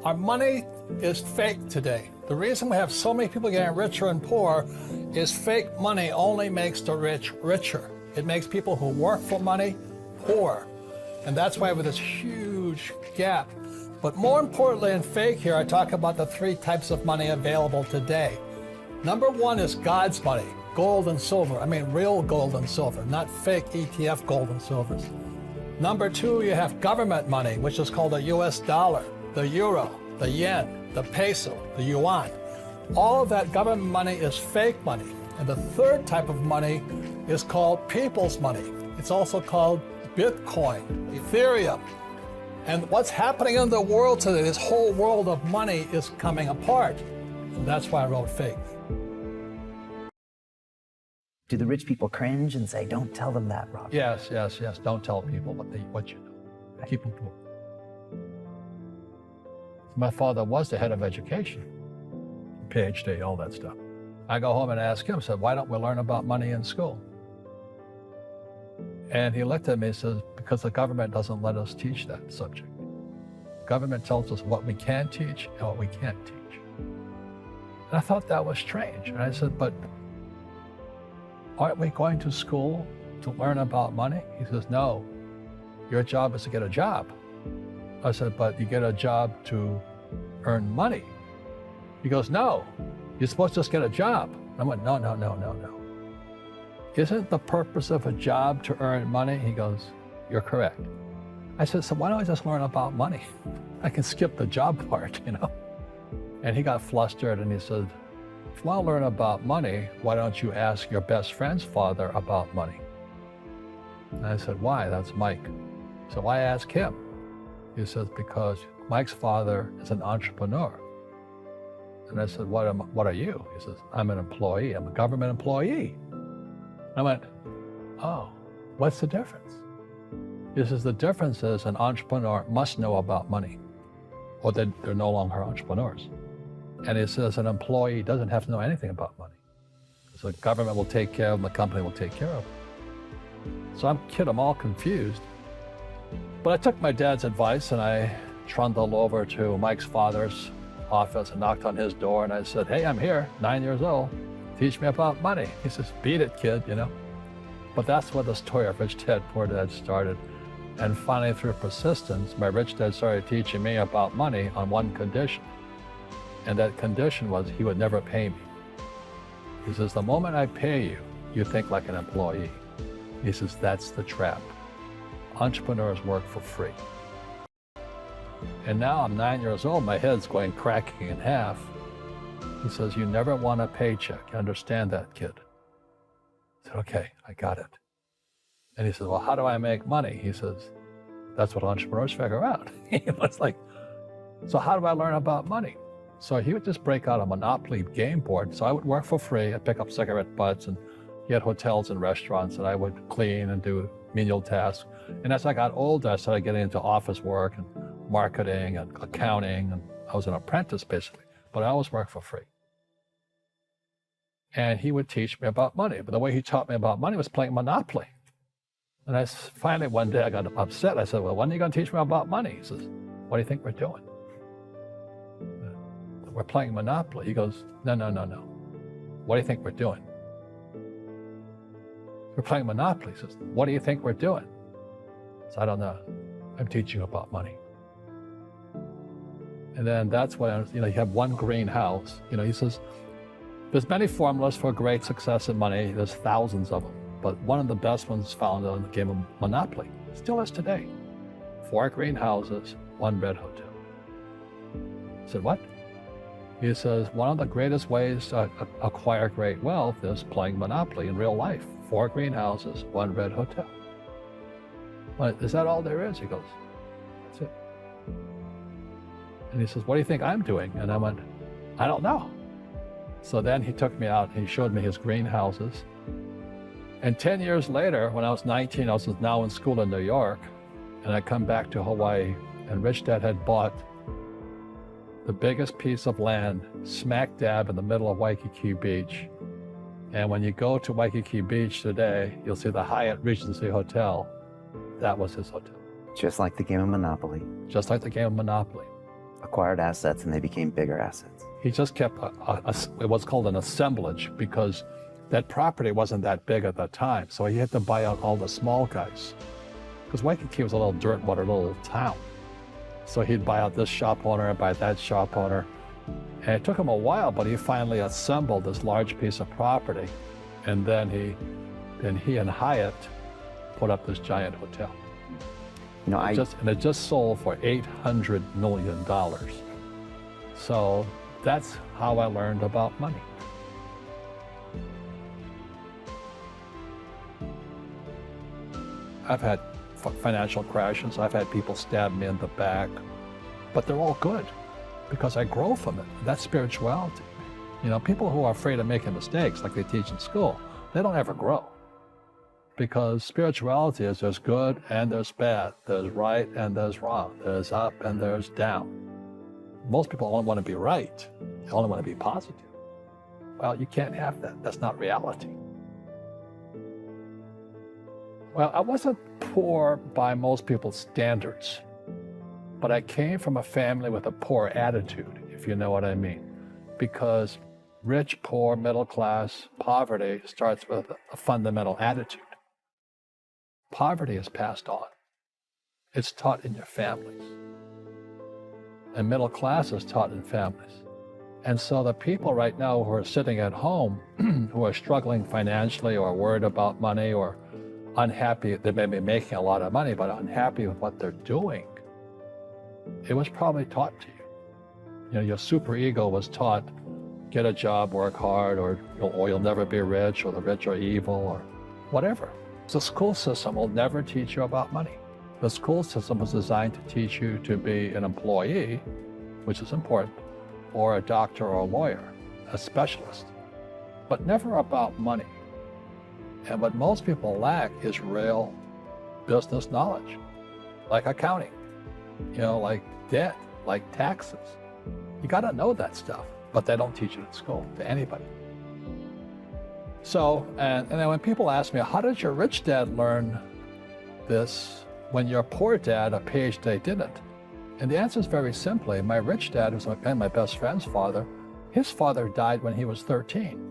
Our money is fake today. The reason we have so many people getting richer and poor is fake money only makes the rich richer. It makes people who work for money poor. And that's why we have this huge gap. But more importantly in fake here, I talk about the 3 types of money available today. Number 1 is God's money, gold and silver. I mean real gold and silver, not fake ETF gold and silvers. Number 2, you have government money, which is called the US dollar, the euro, the yen, the peso, the yuan. All of that government money is fake money. And the 3rd type of money is called people's money. It's also called Bitcoin, Ethereum. And what's happening in the world today, this whole world of money is coming apart. And that's why I wrote fake. Do the rich people cringe and say, don't tell them that, Rob? Yes. Don't tell people what you know. Keep them poor. My father was the head of education, PhD, all that stuff. I go home and ask him, said, why don't we learn about money in school? And he looked at me and says, because the government doesn't let us teach that subject. Government tells us what we can teach and what we can't teach. And I thought that was strange. And I said, but aren't we going to school to learn about money? He says, no, your job is to get a job. I said, but you get a job to earn money. He goes, no, you're supposed to just get a job. I went, no. Isn't the purpose of a job to earn money? He goes, you're correct. I said, so why don't I just learn about money? I can skip the job part, you know? And he got flustered and he said, if you want to learn about money, why don't you ask your best friend's father about money? And I said, why? That's Mike. So why ask him? He says, because Mike's father is an entrepreneur. And I said, what are you? He says, I'm an employee. I'm a government employee. I went, oh, what's the difference? He says, the difference is an entrepreneur must know about money, or they're no longer entrepreneurs. And he says an employee doesn't have to know anything about money. So the government will take care of them, the company will take care of them. So I'm all confused. But I took my dad's advice and I trundled over to Mike's father's office and knocked on his door and I said, hey, I'm here, 9 years old. Teach me about money. He says, beat it, kid, you know. But that's where the story of Rich Dad, Poor Dad started. And finally, through persistence, my rich dad started teaching me about money on one condition. And that condition was he would never pay me. He says, the moment I pay you, you think like an employee. He says, that's the trap. Entrepreneurs work for free. And now I'm 9 years old, my head's cracking in half. He says, you never want a paycheck. You understand that, kid? I said, okay, I got it. And he says, well, how do I make money? He says, that's what entrepreneurs figure out. He was like, so how do I learn about money? So he would just break out a Monopoly game board. So I would work for free. I'd pick up cigarette butts, and he had hotels and restaurants, and I would clean and do menial tasks. And as I got older, I started getting into office work and marketing and accounting, and I was an apprentice basically, but I always worked for free. And he would teach me about money, but the way he taught me about money was playing Monopoly. And I finally, one day I got upset. I said, well, when are you going to teach me about money? He says, what do you think we're doing? We're playing Monopoly. He goes, no. What do you think we're doing? We're playing Monopoly. He says, what do you think we're doing? I said, I don't know. I'm teaching you about money. And then that's when, you have one greenhouse. He says, there's many formulas for great success in money. There's thousands of them. But one of the best ones found in the game of Monopoly. Still is today. 4 greenhouses, 1 red hotel. I said, what? He says, one of the greatest ways to acquire great wealth is playing Monopoly in real life. 4 greenhouses, 1 red hotel. Well, is that all there is? He goes, that's it. And he says, what do you think I'm doing? And I went, I don't know. So then he took me out and he showed me his greenhouses. And 10 years later, when I was 19, I was now in school in New York, and I come back to Hawaii, and Rich Dad had bought the biggest piece of land smack dab in the middle of Waikiki Beach. And when you go to Waikiki Beach today, you'll see the Hyatt Regency Hotel. That was his hotel. Just like the game of Monopoly. Just like the game of Monopoly. Acquired assets and they became bigger assets. He just kept what's called an assemblage because that property wasn't that big at the time. So he had to buy out all the small guys. Because Waikiki was a little dirt water, little town. So he'd buy out this shop owner and buy that shop owner. And it took him a while, but he finally assembled this large piece of property. And then he and Hyatt put up this giant hotel. You know, It just sold for $800 million. So that's how I learned about money. I've had financial crashes. I've had people stab me in the back, but they're all good because I grow from it. That's spirituality. You know, people who are afraid of making mistakes, like they teach in school, they don't ever grow. Because spirituality is there's good and there's bad, there's right and there's wrong, there's up and there's down. Most people only want to be right, they only want to be positive. Well, you can't have that, that's not reality. Well, I wasn't poor by most people's standards, but I came from a family with a poor attitude, if you know what I mean. Because rich, poor, middle class, poverty starts with a fundamental attitude. Poverty is passed on. It's taught in your families. And middle class is taught in families. And so the people right now who are sitting at home, who are struggling financially or worried about money or unhappy, they may be making a lot of money, but unhappy with what they're doing, it was probably taught to you. You know, your superego was taught, get a job, work hard, or you'll never be rich, or the rich are evil, or whatever. The school system will never teach you about money. The school system was designed to teach you to be an employee, which is important, or a doctor or a lawyer, a specialist, but never about money. And what most people lack is real business knowledge, like accounting, you know, like debt, like taxes. You got to know that stuff, but they don't teach it in school to anybody. So, and then when people ask me, how did your rich dad learn this when your poor dad, a PhD, didn't? And the answer is very simply, my rich dad, who's my best friend's father, his father died when he was 13.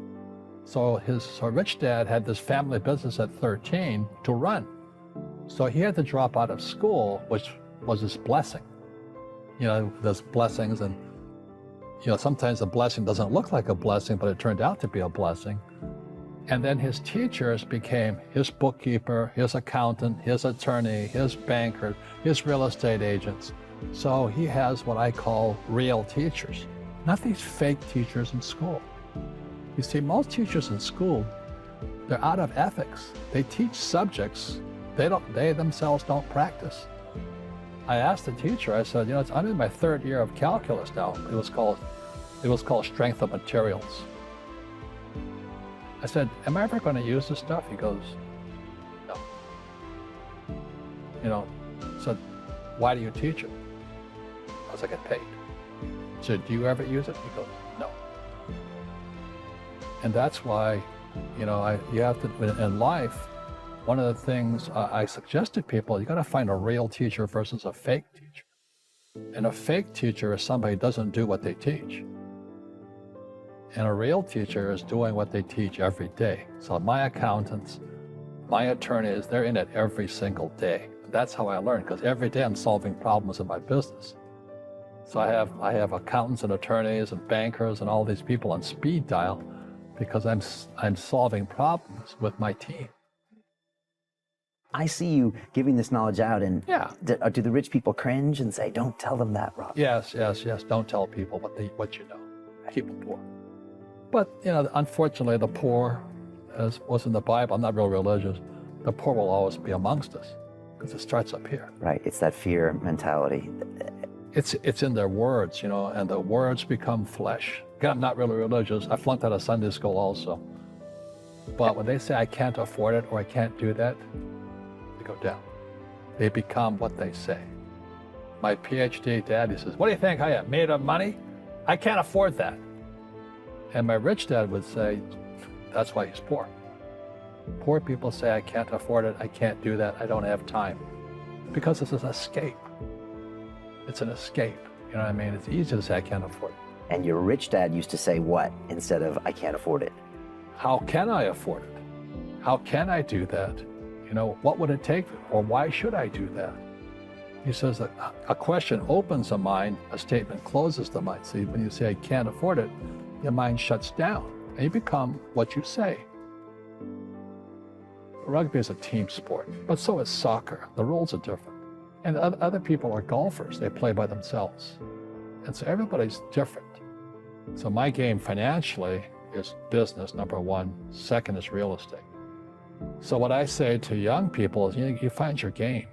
So rich dad had this family business at 13 to run. So he had to drop out of school, which was his blessing. You know, there's blessings and, you know, sometimes a blessing doesn't look like a blessing, but it turned out to be a blessing. And then his teachers became his bookkeeper, his accountant, his attorney, his banker, his real estate agents. So he has what I call real teachers, not these fake teachers in school. You see, most teachers in school, they're out of ethics. They teach subjects they themselves don't practice. I asked the teacher, I said, you know, I'm in my third year of calculus now. It was called strength of materials. I said, am I ever going to use this stuff? He goes, no. You know, so why do you teach it? Because I get paid. I said, do you ever use it? He goes, no. And that's why, you know, you have to, in life, one of the things I suggest to people, you got to find a real teacher versus a fake teacher. And a fake teacher is somebody who doesn't do what they teach. And a real teacher is doing what they teach every day. So my accountants, my attorneys, they're in it every single day. That's how I learn, because every day I'm solving problems in my business. So I have accountants and attorneys and bankers and all these people on speed dial because I'm solving problems with my team. I see you giving this knowledge out, and yeah. Do the rich people cringe and say, don't tell them that, Rob? Yes. Don't tell people what you know. Keep them poor. But, you know, unfortunately, the poor, as was in the Bible, I'm not real religious, the poor will always be amongst us because it starts up here. Right. It's that fear mentality. It's in their words, you know, and the words become flesh. Again, I'm not really religious. I flunked out of Sunday school also. But when they say I can't afford it or I can't do that, they go down. They become what they say. My PhD dad, he says, what do you think I am, made of money? I can't afford that. And my rich dad would say, that's why he's poor. Poor people say, I can't afford it, I can't do that, I don't have time. Because it's an escape. It's an escape. You know what I mean? It's easy to say I can't afford it. And your rich dad used to say what instead of I can't afford it? How can I afford it? How can I do that? You know, what would it take, or why should I do that? He says that a question opens the mind, a statement closes the mind. See, when you say I can't afford it, your mind shuts down and you become what you say. Rugby is a team sport, but so is soccer. The rules are different. And other people are golfers. They play by themselves. And so everybody's different. So my game financially is business, number one. Second is real estate. So what I say to young people is, you find your game.